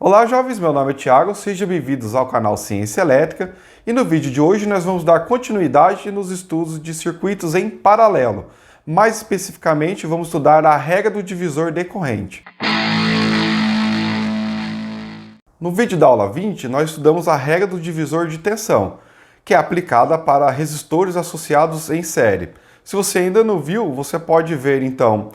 Olá, jovens, meu nome é Thiago, sejam bem-vindos ao canal Ciência Elétrica e no vídeo de hoje nós vamos dar continuidade nos estudos de circuitos em paralelo. Mais especificamente, vamos estudar a regra do divisor de corrente. No vídeo da aula 20, nós estudamos a regra do divisor de tensão, que é aplicada para resistores associados em série. Se você ainda não viu, você pode ver então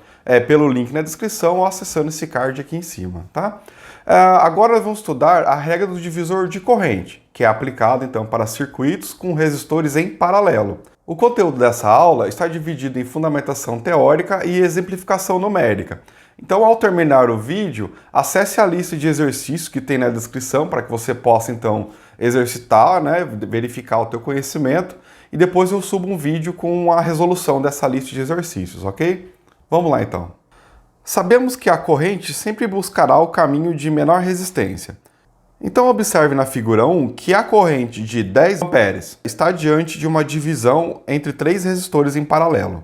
pelo link na descrição ou acessando esse card aqui em cima, tá? Agora nós vamos estudar a regra do divisor de corrente, que é aplicada então para circuitos com resistores em paralelo. O conteúdo dessa aula está dividido em fundamentação teórica e exemplificação numérica. Então, ao terminar o vídeo, acesse a lista de exercícios que tem na descrição para que você possa então exercitar, verificar o teu conhecimento, e depois eu subo um vídeo com a resolução dessa lista de exercícios, ok? Vamos lá então. Sabemos que a corrente sempre buscará o caminho de menor resistência. Então observe na figura 1 que a corrente de 10 amperes está diante de uma divisão entre três resistores em paralelo.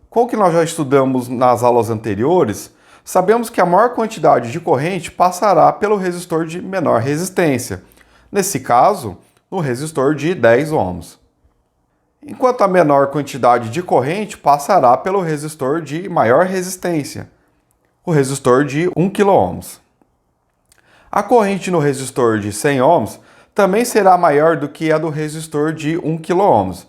Com o que nós já estudamos nas aulas anteriores, sabemos que a maior quantidade de corrente passará pelo resistor de menor resistência, nesse caso, no resistor de 10 ohms. Enquanto a menor quantidade de corrente passará pelo resistor de maior resistência, o resistor de 1 kΩ. A corrente no resistor de 100 ohms também será maior do que a do resistor de 1 kΩ.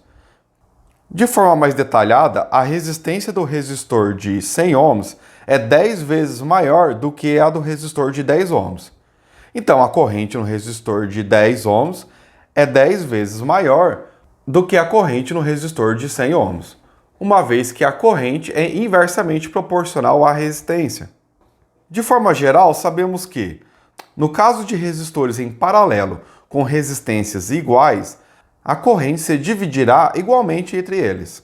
De forma mais detalhada, a resistência do resistor de 100 ohms é 10 vezes maior do que a do resistor de 10 ohms. Então, a corrente no resistor de 10 ohms é 10 vezes maior do que a corrente no resistor de 100 ohms, uma vez que a corrente é inversamente proporcional à resistência. De forma geral, sabemos que, no caso de resistores em paralelo com resistências iguais, a corrente se dividirá igualmente entre eles.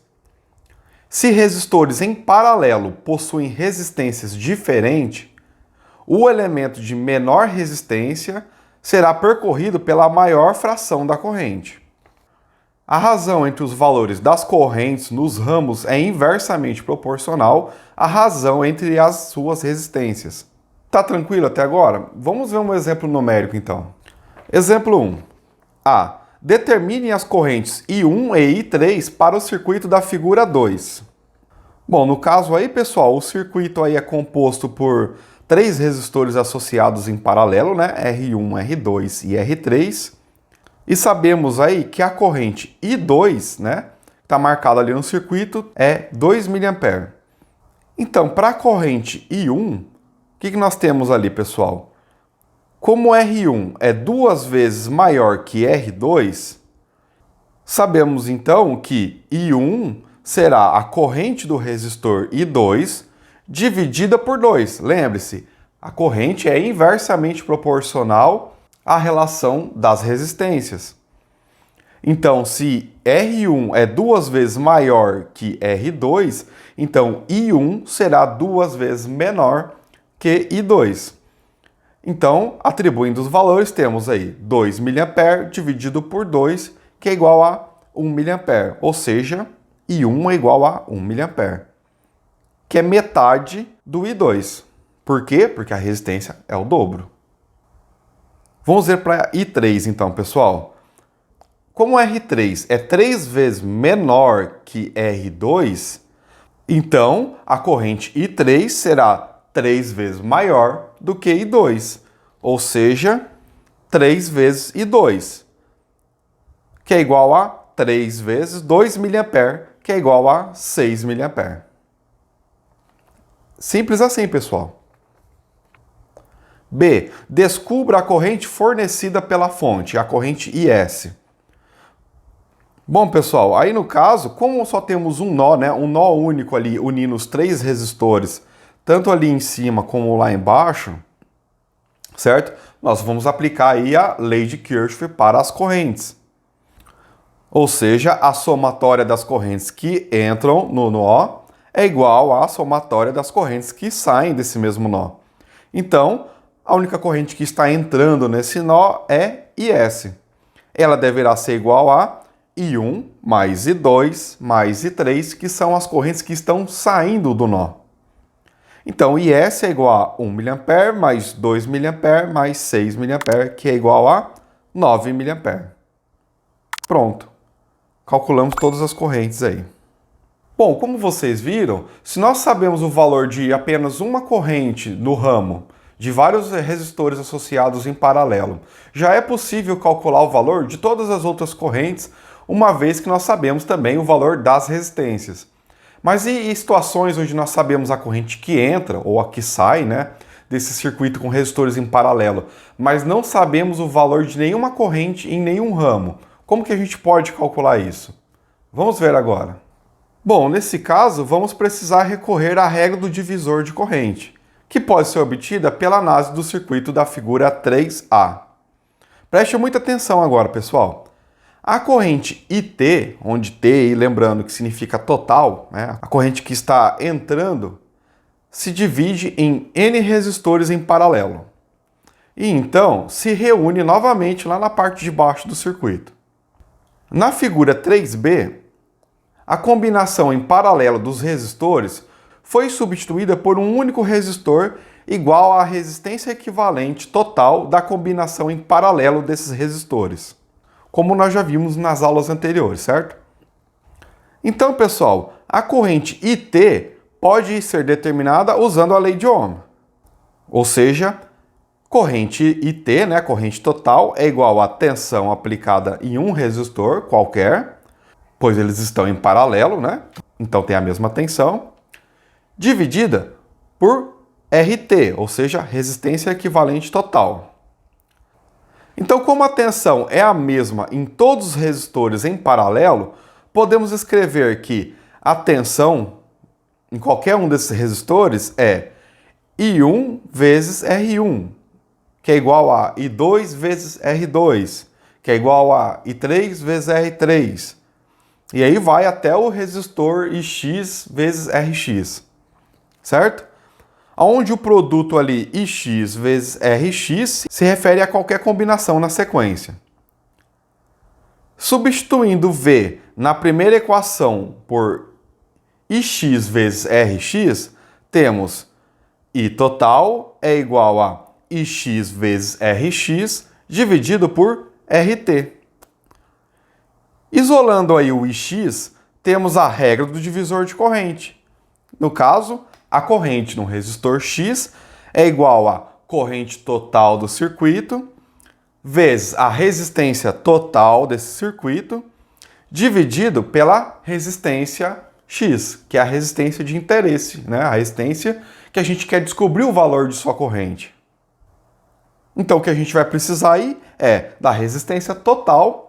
Se resistores em paralelo possuem resistências diferentes, o elemento de menor resistência será percorrido pela maior fração da corrente. A razão entre os valores das correntes nos ramos é inversamente proporcional à razão entre as suas resistências. Tá tranquilo até agora? Vamos ver um exemplo numérico então. Exemplo 1. A. Determine as correntes I1 e I3 para o circuito da figura 2. Bom, no caso aí, pessoal, o circuito aí é composto por três resistores associados em paralelo, R1, R2 e R3. E sabemos aí que a corrente I2, está marcada ali no circuito, é 2 mA. Então, para a corrente I1, o que nós temos ali, pessoal? Como R1 é duas vezes maior que R2, sabemos então que I1 será a corrente do resistor I2 dividida por 2. Lembre-se, a corrente é inversamente proporcional à relação das resistências. Então, se R1 é duas vezes maior que R2, então I1 será duas vezes menor que I2. Então, atribuindo os valores, temos aí 2 mA dividido por 2, que é igual a 1 mA, ou seja, I1 é igual a 1 mA, que é metade do I2. Por quê? Porque a resistência é o dobro. Vamos ver para I3 então, pessoal. Como R3 é 3 vezes menor que R2, então a corrente I3 será 3 vezes maior do que I2, ou seja, 3 vezes I2, que é igual a 3 vezes 2 mA, que é igual a 6 mA. Simples assim, pessoal. B. Descubra a corrente fornecida pela fonte, a corrente IS. Bom, pessoal, aí no caso, como só temos um nó único ali unindo os três resistores, tanto ali em cima como lá embaixo, certo? Nós vamos aplicar aí a lei de Kirchhoff para as correntes. Ou seja, a somatória das correntes que entram no nó é igual à somatória das correntes que saem desse mesmo nó. Então, a única corrente que está entrando nesse nó é IS. Ela deverá ser igual a I1 mais I2 mais I3, que são as correntes que estão saindo do nó. Então, IS é igual a 1 mA mais 2 mA mais 6 mA, que é igual a 9 mA. Pronto. Calculamos todas as correntes aí. Bom, como vocês viram, se nós sabemos o valor de apenas uma corrente no ramo, de vários resistores associados em paralelo, já é possível calcular o valor de todas as outras correntes, uma vez que nós sabemos também o valor das resistências. Mas e situações onde nós sabemos a corrente que entra ou a que sai, né, desse circuito com resistores em paralelo, mas não sabemos o valor de nenhuma corrente em nenhum ramo? Como que a gente pode calcular isso? Vamos ver agora. Bom, nesse caso, vamos precisar recorrer à regra do divisor de corrente, que pode ser obtida pela análise do circuito da figura 3A. Preste muita atenção agora, pessoal. A corrente IT, onde T, lembrando que significa total, né, a corrente que está entrando, se divide em N resistores em paralelo. E então se reúne novamente lá na parte de baixo do circuito. Na figura 3B, a combinação em paralelo dos resistores foi substituída por um único resistor igual à resistência equivalente total da combinação em paralelo desses resistores, como nós já vimos nas aulas anteriores, certo? Então, pessoal, a corrente IT pode ser determinada usando a lei de Ohm. Ou seja, corrente IT, né, corrente total, é igual à tensão aplicada em um resistor qualquer, pois eles estão em paralelo, né? Então tem a mesma tensão, dividida por RT, ou seja, resistência equivalente total. Então, como a tensão é a mesma em todos os resistores em paralelo, podemos escrever que a tensão em qualquer um desses resistores é I1 vezes R1, que é igual a I2 vezes R2, que é igual a I3 vezes R3. E aí vai até o resistor IX vezes RX, certo? Onde o produto ali IX vezes RX se refere a qualquer combinação na sequência. Substituindo V na primeira equação por IX vezes RX, temos I total é igual a IX vezes RX dividido por RT. Isolando aí o IX, temos a regra do divisor de corrente. No caso, a corrente no resistor X é igual a corrente total do circuito vezes a resistência total desse circuito dividido pela resistência X, que é a resistência de interesse, né? A resistência que a gente quer descobrir o valor de sua corrente. Então, o que a gente vai precisar aí é da resistência total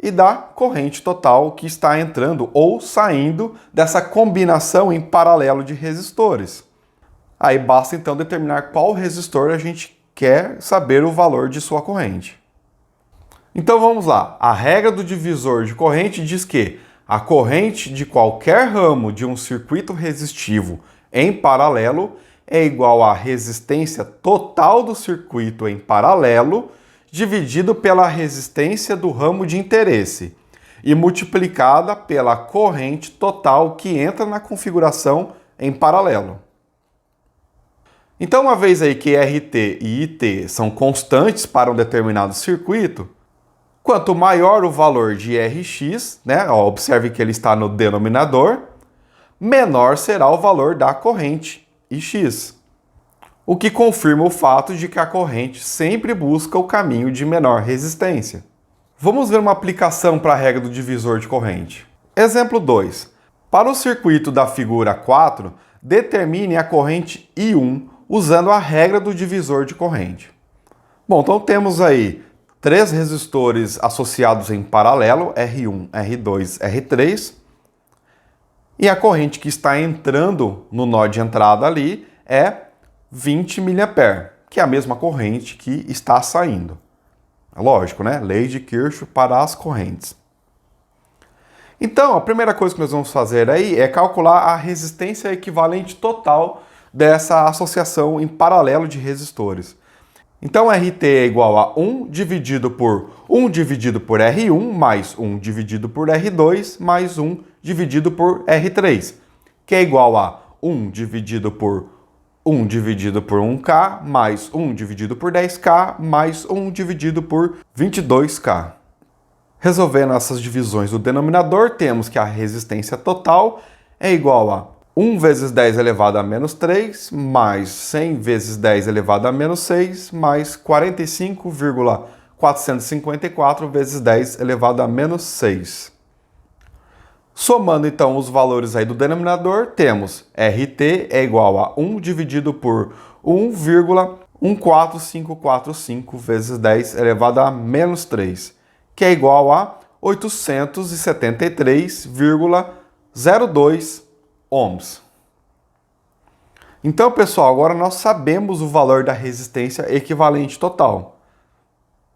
e da corrente total que está entrando ou saindo dessa combinação em paralelo de resistores. Aí basta então determinar qual resistor a gente quer saber o valor de sua corrente. Então vamos lá. A regra do divisor de corrente diz que a corrente de qualquer ramo de um circuito resistivo em paralelo é igual à resistência total do circuito em paralelo dividido pela resistência do ramo de interesse e multiplicada pela corrente total que entra na configuração em paralelo. Então, uma vez aí que RT e IT são constantes para um determinado circuito, quanto maior o valor de Rx, né, observe que ele está no denominador, menor será o valor da corrente Ix. O que confirma o fato de que a corrente sempre busca o caminho de menor resistência. Vamos ver uma aplicação para a regra do divisor de corrente. Exemplo 2. Para o circuito da figura 4, determine a corrente I1 usando a regra do divisor de corrente. Bom, então temos aí 3 resistores associados em paralelo, R1, R2, R3, e a corrente que está entrando no nó de entrada ali é 20 mA, que é a mesma corrente que está saindo. É lógico, né? Lei de Kirchhoff para as correntes. Então, a primeira coisa que nós vamos fazer aí é calcular a resistência equivalente total dessa associação em paralelo de resistores. Então, RT é igual a 1 dividido por 1 dividido por R1 mais 1 dividido por R2 mais 1 dividido por R3, que é igual a 1 dividido por 1 dividido por 1K, mais 1 dividido por 10K, mais 1 dividido por 22K. Resolvendo essas divisões do denominador, temos que a resistência total é igual a 1 vezes 10 elevado a menos 3, mais 100 vezes 10 elevado a menos 6, mais 45,454 vezes 10 elevado a menos 6. Somando então os valores aí do denominador, temos RT é igual a 1 dividido por 1,14545 vezes 10 elevado a menos 3, que é igual a 873,02 ohms. Então, pessoal, agora nós sabemos o valor da resistência equivalente total.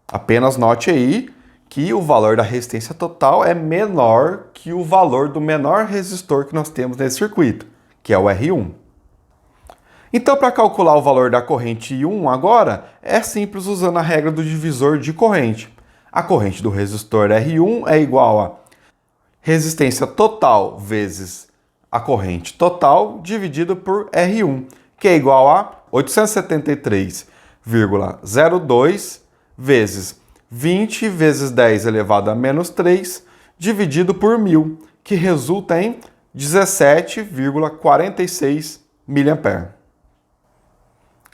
Apenas note aí que o valor da resistência total é menor que o valor do menor resistor que nós temos nesse circuito, que é o R1. Então, para calcular o valor da corrente I1 agora, é simples usando a regra do divisor de corrente. A corrente do resistor R1 é igual a resistência total vezes a corrente total dividido por R1, que é igual a 873,02 vezes 20 vezes 10 elevado a menos 3 dividido por 1000, que resulta em 17,46 mA.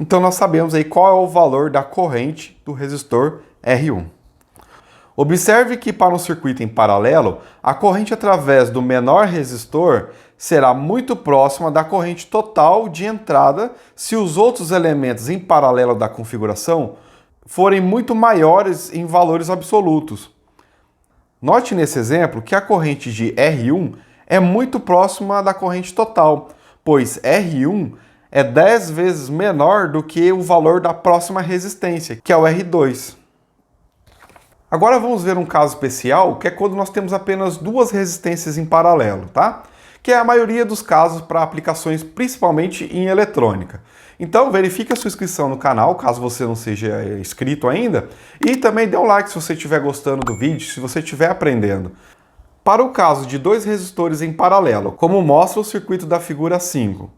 Então nós sabemos aí qual é o valor da corrente do resistor R1. Observe que para um circuito em paralelo, a corrente através do menor resistor será muito próxima da corrente total de entrada se os outros elementos em paralelo da configuração forem muito maiores em valores absolutos. Note nesse exemplo que a corrente de R1 é muito próxima da corrente total, pois R1 é 10 vezes menor do que o valor da próxima resistência, que é o R2. Agora vamos ver um caso especial, que é quando nós temos apenas duas resistências em paralelo, tá? Que é a maioria dos casos para aplicações principalmente em eletrônica. Então verifique a sua inscrição no canal, caso você não seja inscrito ainda, e também dê um like se você estiver gostando do vídeo, se você estiver aprendendo. Para o caso de dois resistores em paralelo, como mostra o circuito da figura 5,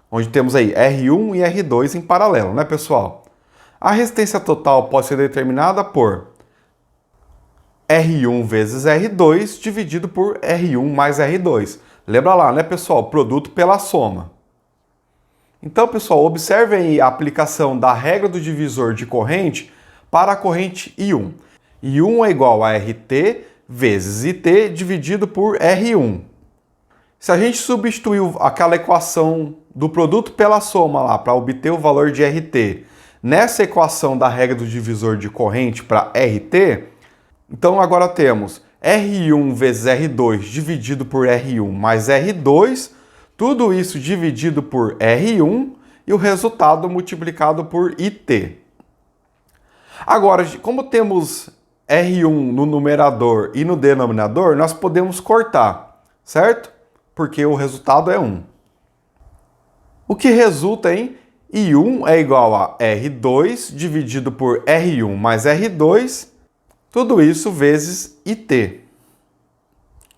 onde temos aí R1 e R2 em paralelo, né, pessoal? A resistência total pode ser determinada por R1 vezes R2 dividido por R1 mais R2. Lembra lá, né, pessoal? Produto pela soma. Então, pessoal, observem aí a aplicação da regra do divisor de corrente para a corrente I1. I1 é igual a RT vezes IT dividido por R1. Se a gente substituir aquela equação do produto pela soma lá para obter o valor de RT nessa equação da regra do divisor de corrente para RT, então agora temos R1 vezes R2 dividido por R1 mais R2, tudo isso dividido por R1 e o resultado multiplicado por IT. Agora, como temos R1 no numerador e no denominador, nós podemos cortar, certo? Porque o resultado é 1. O que resulta em I1 é igual a R2 dividido por R1 mais R2, tudo isso vezes IT,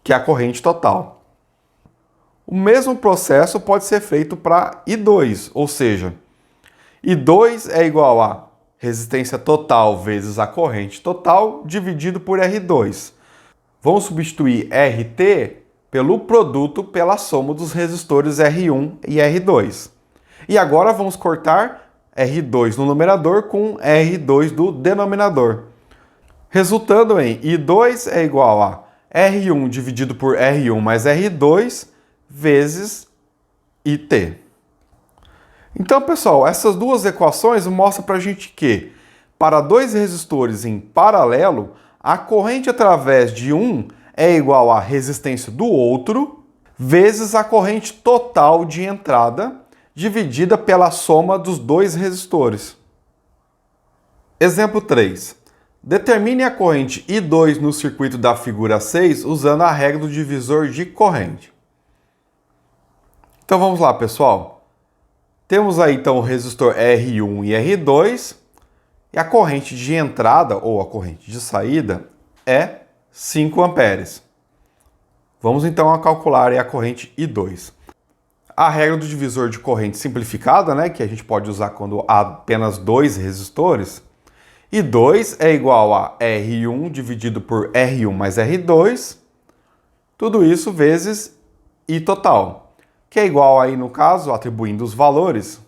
que é a corrente total. O mesmo processo pode ser feito para I2, ou seja, I2 é igual a resistência total vezes a corrente total dividido por R2. Vamos substituir RT pelo produto pela soma dos resistores R1 e R2. E agora vamos cortar R2 no numerador com R2 do denominador, resultando em I2 é igual a R1 dividido por R1 mais R2 vezes IT. Então, pessoal, essas duas equações mostram para a gente que, para dois resistores em paralelo, a corrente através de um é igual à resistência do outro vezes a corrente total de entrada dividida pela soma dos dois resistores. Exemplo 3. Determine a corrente I2 no circuito da figura 6 usando a regra do divisor de corrente. Então vamos lá, pessoal. Temos aí então o resistor R1 e R2 e a corrente de entrada ou a corrente de saída é 5 amperes. Vamos então a calcular a corrente I2. A regra do divisor de corrente simplificada, né, que a gente pode usar quando há apenas dois resistores. I2 é igual a R1 dividido por R1 mais R2, tudo isso vezes I total, que é igual aí, no caso, atribuindo os valores,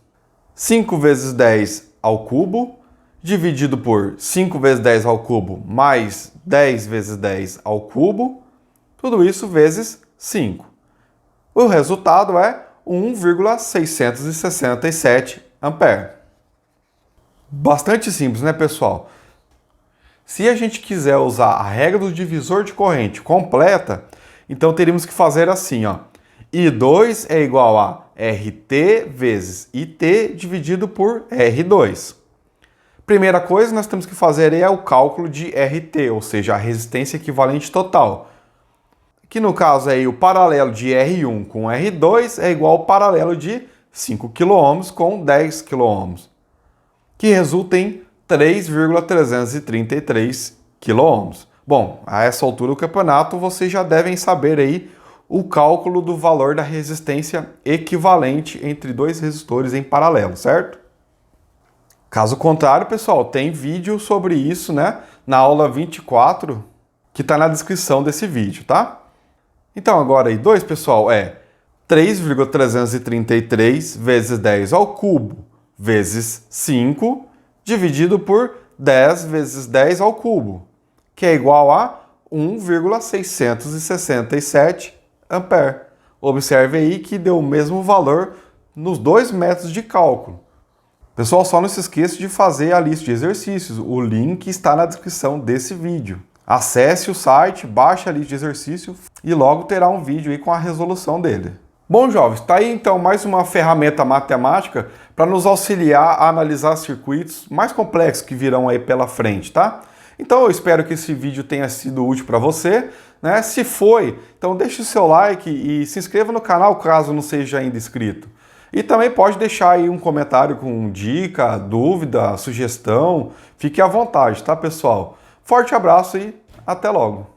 5 vezes 10 ao cubo, dividido por 5 vezes 10 ao cubo mais 10 vezes 10 ao cubo, tudo isso vezes 5. O resultado é 1,667 ampere. Bastante simples, né, pessoal? Se a gente quiser usar a regra do divisor de corrente completa, então teríamos que fazer assim, ó. I2 é igual a RT vezes IT dividido por R2. Primeira coisa que nós temos que fazer é o cálculo de RT, ou seja, a resistência equivalente total. Que no caso aí o paralelo de R1 com R2 é igual ao paralelo de 5 kΩ com 10 kΩ, que resulta em 3,333 kΩ. Bom, a essa altura do campeonato vocês já devem saber aí o cálculo do valor da resistência equivalente entre dois resistores em paralelo, certo? Caso contrário, pessoal, tem vídeo sobre isso, né, na aula 24, que está na descrição desse vídeo, tá? Então agora I2, pessoal, é 3,333 vezes 10 ao cubo vezes 5 dividido por 10 vezes 10 ao cubo, que é igual a 1,667 ampere. Observe aí que deu o mesmo valor nos dois métodos de cálculo. Pessoal, só não se esqueça de fazer a lista de exercícios. O link está na descrição desse vídeo. Acesse o site, baixe a lista de exercício e logo terá um vídeo aí com a resolução dele. Bom, jovens, está aí então mais uma ferramenta matemática para nos auxiliar a analisar circuitos mais complexos que virão aí pela frente, tá? Então eu espero que esse vídeo tenha sido útil para você, né? Se foi, então deixe o seu like e se inscreva no canal caso não seja ainda inscrito. E também pode deixar aí um comentário com dica, dúvida, sugestão, fique à vontade, tá, pessoal? Forte abraço e até logo!